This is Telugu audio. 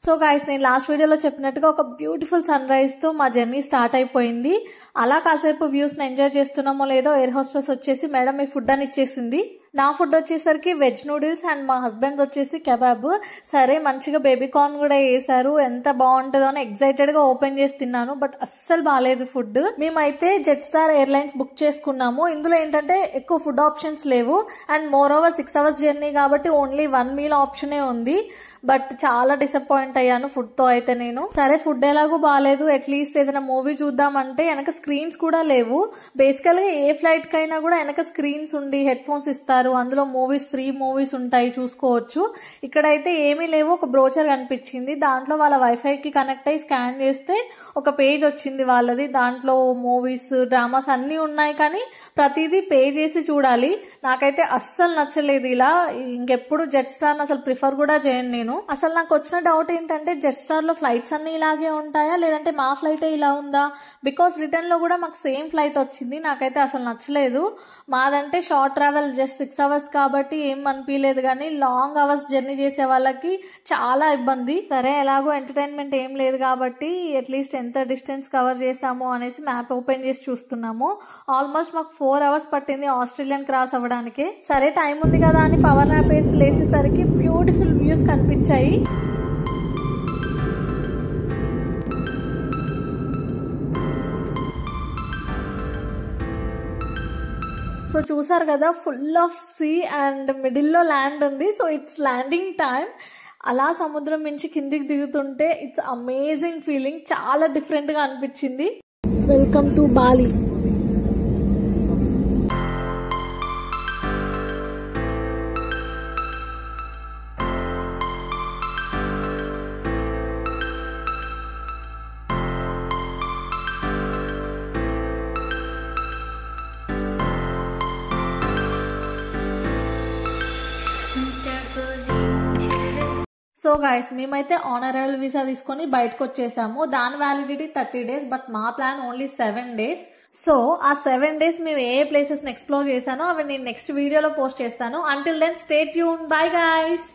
సో గైస్, నేను లాస్ట్ వీడియోలో చెప్పినట్టుగా ఒక బ్యూటిఫుల్ సన్ రైజ్ తో మా జర్నీ స్టార్ట్ అయిపోయింది. అలా కాసేపు వ్యూస్ ని ఎంజాయ్ చేస్తున్నామో లేదో ఎయిర్ హోస్టెస్ వచ్చేసి మేడం మీ ఫుడ్ అని ఇచ్చేసింది. నా ఫుడ్ వచ్చేసరికి వెజ్ నూడిల్స్ అండ్ మా హస్బెండ్ వచ్చేసి కెబాబ్. సరే మంచిగా బేబీ కార్న్ కూడా వేసారు, ఎంత బాగుంటుందో అని ఎక్సైటెడ్ గా ఓపెన్ చేసి తిన్నాను. బట్ అస్సలు బాగాలేదు ఫుడ్. మేమైతే జెట్ స్టార్ ఎయిర్లైన్స్ బుక్ చేసుకున్నాము. ఇందులో ఏంటంటే ఎక్కువ ఫుడ్ ఆప్షన్స్ లేవు and more over 6 hours journey కాబట్టి ఓన్లీ 1 meal ఆప్షనే ఉంది. బట్ చాలా డిసప్పాయింట్ అయ్యాను ఫుడ్ తో అయితే నేను. సరే ఫుడ్ ఎలాగో బాగాలేదు, అట్లీస్ట్ ఏదైనా మూవీ చూద్దామంటే వెనక స్క్రీన్స్ కూడా లేవు. బేసికల్ గా ఏ ఫ్లైట్ కైనా కూడా వెనక స్క్రీన్స్ ఉండి హెడ్ ఫోన్స్ ఇస్తారు, అందులో మూవీస్ ఫ్రీ మూవీస్ ఉంటాయి చూసుకోవచ్చు. ఇక్కడైతే ఏమీ లేవు. ఒక బ్రోచర్ కనిపించింది, దాంట్లో వాళ్ళ వైఫై కి కనెక్ట్ అయ్యి స్కాన్ చేస్తే ఒక పేజ్ వచ్చింది వాళ్ళది. దాంట్లో మూవీస్ డ్రామాస్ అన్ని ఉన్నాయి, కానీ ప్రతిదీ పే చేసి చూడాలి. నాకైతే అస్సలు నచ్చలేదు ఇలా. ఇంకెప్పుడు జెట్ స్టార్ అసలు ప్రిఫర్ కూడా చేయను నేను. అసలు నాకు వచ్చిన డౌట్ ఏంటంటే జెట్ స్టార్ లో ఫ్లైట్స్ అన్ని ఇలాగే ఉంటాయా లేదంటే మా ఫ్లైట్ ఇలా ఉందా? బికాస్ రిటర్న్ లో కూడా మాకు సేమ్ ఫ్లైట్ వచ్చింది. నాకైతే అసలు నచ్చలేదు. మాదంటే షార్ట్ ట్రావెల్ జస్ట్ 6 hours కాబట్టి ఏం అనిపించలేదు, కానీ లాంగ్ అవర్స్ జర్నీ చేసే వాళ్ళకి చాలా ఇబ్బంది. సరే ఎలాగో ఎంటర్టైన్మెంట్ ఏం లేదు కాబట్టి అట్లీస్ట్ ఎంత డిస్టెన్స్ కవర్ చేసాము అనేసి మ్యాప్ ఓపెన్ చేసి చూస్తున్నాము. ఆల్మోస్ట్ మాకు 4 hours పట్టింది ఆస్ట్రేలియన్ క్రాస్ అవ్వడానికి. సరే టైం ఉంది కదా అని పవర్ న్యాప్ వేసి లేసేసరికి బ్యూటిఫుల్ వ్యూస్ కనిపించాయి. సో చూసారు కదా, full of sea and middle లో ల్యాండ్ ఉంది. So it's landing time. అలా సముద్రం నుంచి కిందికి దిగుతుంటే ఇట్స్ అమేజింగ్ ఫీలింగ్. చాలా డిఫరెంట్ గా అనిపించింది. Welcome to Bali. So guys, మేమైతే ఆనరల్ వీసా తీసుకొని బయటకు వచ్చేసాము. దాని వ్యాలిడిటీ 30 days, బట్ మా ప్లాన్ ఓన్లీ 7 days. సో ఆ 7 days మేము ఏ ప్లేసెస్ ఎక్స్ప్లోర్ చేశానో అవి నేను నెక్స్ట్ వీడియోలో పోస్ట్ చేస్తాను. Until then stay tune. Bye guys.